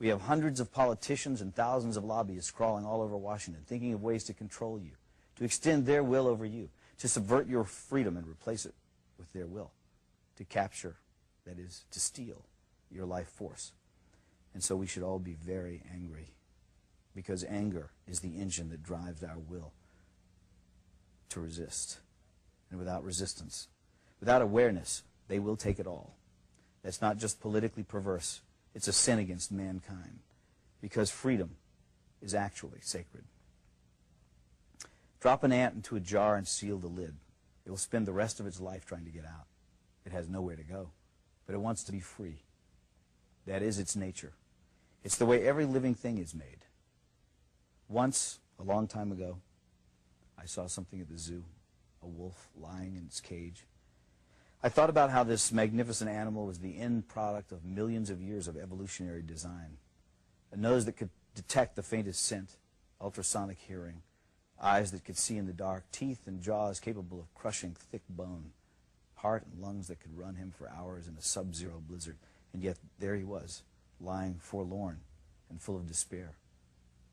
We have hundreds of politicians and thousands of lobbyists crawling all over Washington, thinking of ways to control you, to extend their will over you, to subvert your freedom and replace it with their will, to capture, that is, to steal your life force. And so we should all be very angry, because anger is the engine that drives our will to resist. And without resistance, without awareness, they will take it all. That's not just politically perverse. It's a sin against mankind, because freedom is actually sacred. Drop an ant into a jar and seal the lid. It will spend the rest of its life trying to get out. It has nowhere to go, but it wants to be free. That is its nature. It's the way every living thing is made. Once, a long time ago, I saw something at the zoo, a wolf lying in its cage. I thought about how this magnificent animal was the end product of millions of years of evolutionary design. A nose that could detect the faintest scent, ultrasonic hearing, eyes that could see in the dark, teeth and jaws capable of crushing thick bone, heart and lungs that could run him for hours in a sub-zero blizzard. And yet there he was, lying forlorn and full of despair.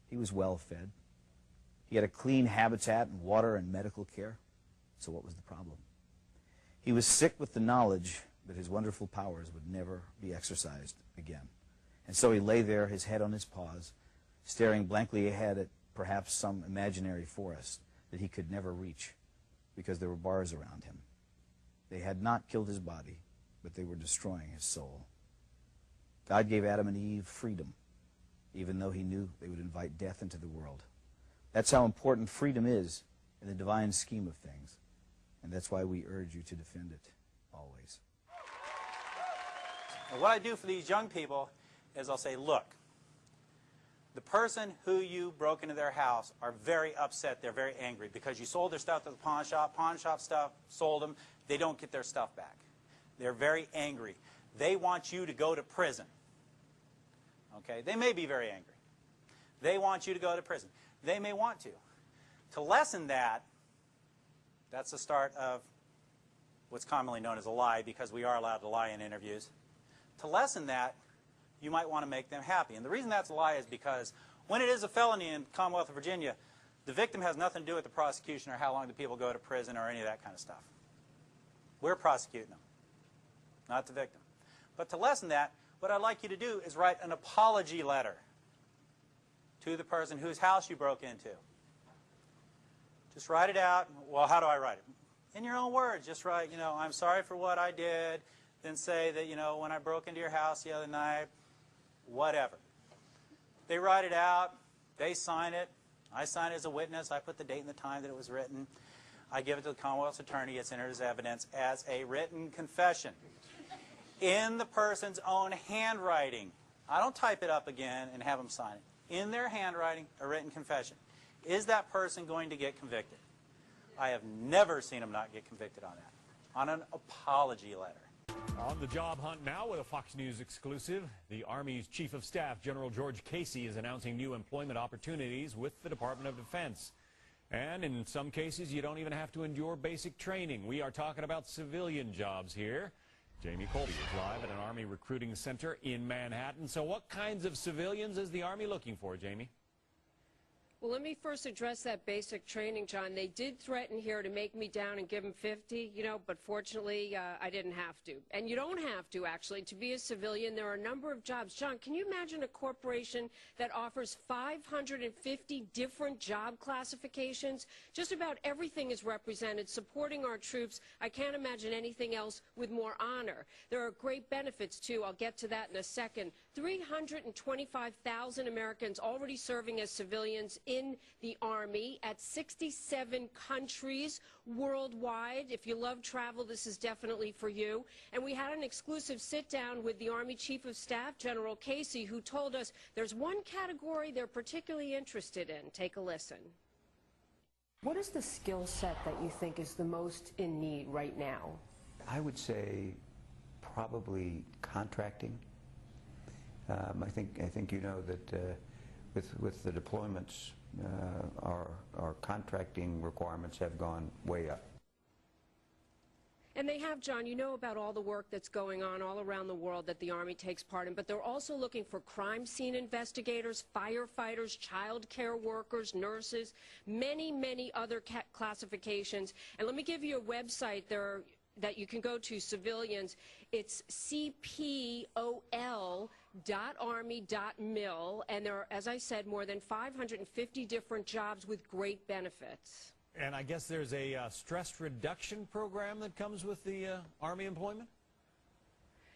He was well fed. He had a clean habitat and water and medical care. So what was the problem? He was sick with the knowledge that his wonderful powers would never be exercised again. And so he lay there, his head on his paws, staring blankly ahead at perhaps some imaginary forest that he could never reach because there were bars around him. They had not killed his body, but they were destroying his soul. God gave Adam and Eve freedom, even though he knew they would invite death into the world. That's how important freedom is in the divine scheme of things. And that's why we urge you to defend it always. And what I do for these young people is I'll say, look, the person who you broke into their house are very upset. They're very angry because you sold their stuff to the pawn shop stuff, sold them. They don't get their stuff back. They're very angry. They want you to go to prison. Okay? They may be very angry. They want you to go to prison. They may want to. To lessen that, that's the start of what's commonly known as a lie, because we are allowed to lie in interviews. To lessen that, you might want to make them happy. And the reason that's a lie is because when it is a felony in the Commonwealth of Virginia, the victim has nothing to do with the prosecution or how long the people go to prison or any of that kind of stuff. We're prosecuting them, not the victim. But to lessen that, what I'd like you to do is write an apology letter to the person whose house you broke into. Just write it out. Well, how do I write it? In your own words. Just write, I'm sorry for what I did. Then say that, when I broke into your house the other night, whatever. They write it out. They sign it. I sign it as a witness. I put the date and the time that it was written. I give it to the Commonwealth's attorney. It's entered as evidence as a written confession in the person's own handwriting. I don't type it up again and have them sign it. In their handwriting, a written confession. Is that person going to get convicted? I have never seen them not get convicted on that. On an apology letter. On the job hunt now with a Fox News exclusive. The Army's Chief of Staff, General George Casey, is announcing new employment opportunities with the Department of Defense. And in some cases, you don't even have to endure basic training. We are talking about civilian jobs here. Jamie Colby is live at an Army recruiting center in Manhattan. So what kinds of civilians is the Army looking for, Jamie? Well, let me first address that basic training, John. They did threaten here to make me down and give them 50, but fortunately, I didn't have to. And you don't have to, actually, to be a civilian. There are a number of jobs. John, can you imagine a corporation that offers 550 different job classifications? Just about everything is represented, supporting our troops. I can't imagine anything else with more honor. There are great benefits, too. I'll get to that in a second. 325,000 Americans already serving as civilians in the Army at 67 countries worldwide. If you love travel, this is definitely for you. And we had an exclusive sit-down with the Army Chief of Staff, General Casey, who told us there's one category they're particularly interested in. Take a listen. What is the skill set that you think is the most in need right now? I would say probably contracting. I think you know that with the deployments, our contracting requirements have gone way up. And they have, John, you know about all the work that's going on all around the world that the Army takes part in, but they're also looking for crime scene investigators, firefighters, child care workers, nurses, many, many other classifications. And let me give you a website there that you can go to, civilians. It's cpol.army.mil, and there are, as I said, more than 550 different jobs with great benefits. And I guess there's a stress reduction program that comes with the Army employment?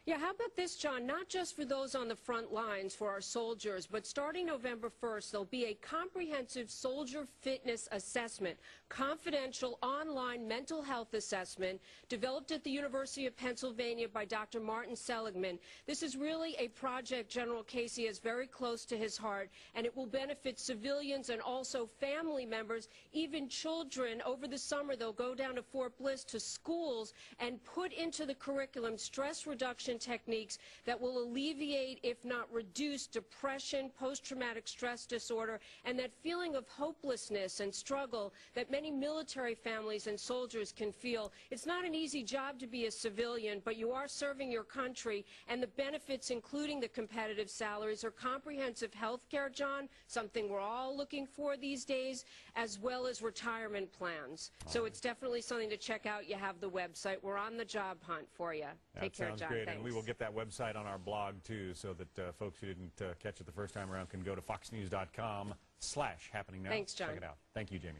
Yeah, how about this, John? Not just for those on the front lines, for our soldiers, but starting November 1st, there'll be a comprehensive soldier fitness assessment, confidential online mental health assessment developed at the University of Pennsylvania by Dr. Martin Seligman. This is really a project General Casey is very close to his heart, and it will benefit civilians and also family members, even children. Over the summer, they'll go down to Fort Bliss to schools and put into the curriculum stress reduction techniques that will alleviate, if not reduce, depression, post-traumatic stress disorder, and that feeling of hopelessness and struggle that many military families and soldiers can feel. It's not an easy job to be a civilian, but you are serving your country, and the benefits, including the competitive salaries, are comprehensive health care, John, something we're all looking for these days, as well as retirement plans. So it's definitely something to check out. You have the website. We're on the job hunt for you. Take care, John. Great. Thanks. And we will get that website on our blog, too, so that folks who didn't catch it the first time around can go to foxnews.com/happening now. Thanks, John. Check it out. Thank you, Jamie.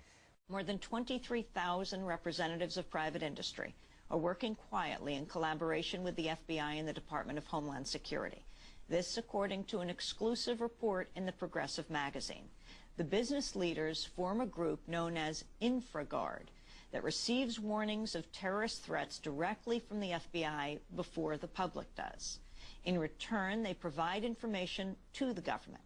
More than 23,000 representatives of private industry are working quietly in collaboration with the FBI and the Department of Homeland Security. This according to an exclusive report in the Progressive magazine. The business leaders form a group known as InfraGard that receives warnings of terrorist threats directly from the FBI before the public does. In return, they provide information to the government.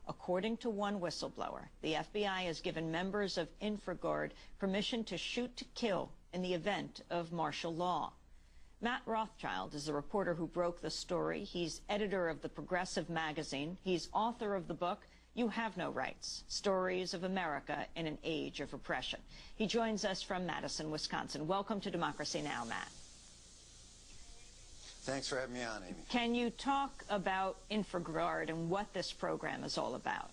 According to one whistleblower, the FBI has given members of InfraGard permission to shoot to kill in the event of martial law. Matt Rothschild is the reporter who broke the story. He's editor of the Progressive magazine. He's author of the book, You Have No Rights, Stories of America in an Age of Repression. He joins us from Madison, Wisconsin. Welcome to Democracy Now!, Matt. Thanks for having me on, Amy. Can you talk about InfraGard and what this program is all about?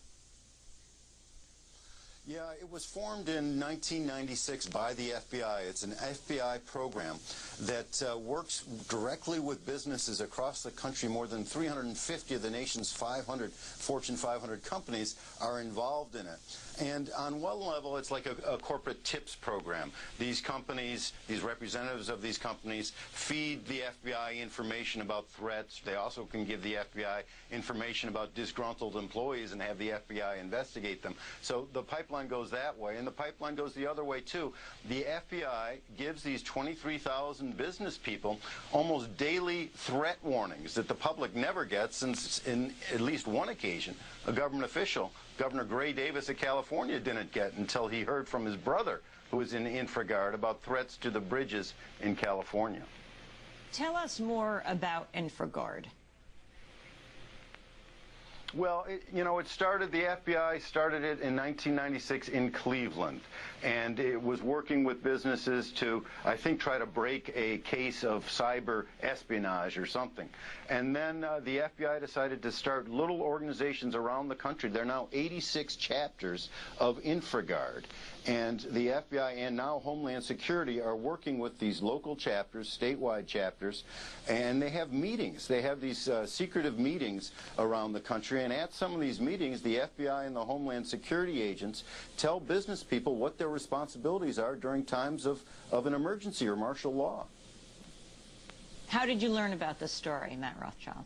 Yeah, it was formed in 1996 by the FBI. It's an FBI program that works directly with businesses across the country. More than 350 of the nation's Fortune 500 companies are involved in it. And on one level, it's like a corporate tips program. These companies, these representatives of these companies, feed the FBI information about threats. They also can give the FBI information about disgruntled employees and have the FBI investigate them. So the pipeline goes that way, and the pipeline goes the other way, too. The FBI gives these 23,000 business people almost daily threat warnings that the public never gets, since in at least one occasion, a government official, Governor Gray Davis of California, didn't get until he heard from his brother, who was in InfraGard, about threats to the bridges in California. Tell us more about InfraGard. Well, the FBI started it in 1996 in Cleveland, and it was working with businesses to, I think, try to break a case of cyber espionage or something. And then the FBI decided to start little organizations around the country. There are now 86 chapters of InfraGard. And the FBI and now Homeland Security are working with these local chapters, statewide chapters, and they have meetings. They have these secretive meetings around the country, and at some of these meetings, the FBI and the Homeland Security agents tell business people what their responsibilities are during times of an emergency or martial law. How did you learn about this story, Matt Rothschild?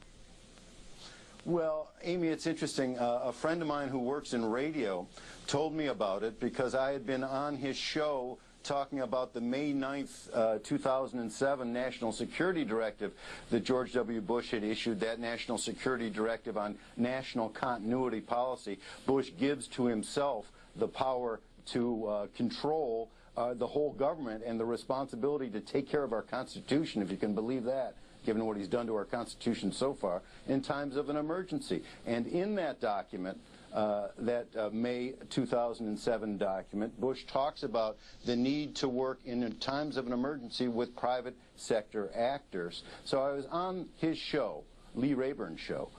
Well, Amy, it's interesting. A friend of mine who works in radio told me about it because I had been on his show talking about the May 9th, 2007 National Security Directive that George W. Bush had issued, that National Security Directive on national continuity policy. Bush gives to himself the power to control the whole government and the responsibility to take care of our Constitution, if you can believe that. given what he's done to our Constitution so far, in times of an emergency. And in that document, that May 2007 document, Bush talks about the need to work in times of an emergency with private sector actors. So I was on his show, Lee Rayburn's show,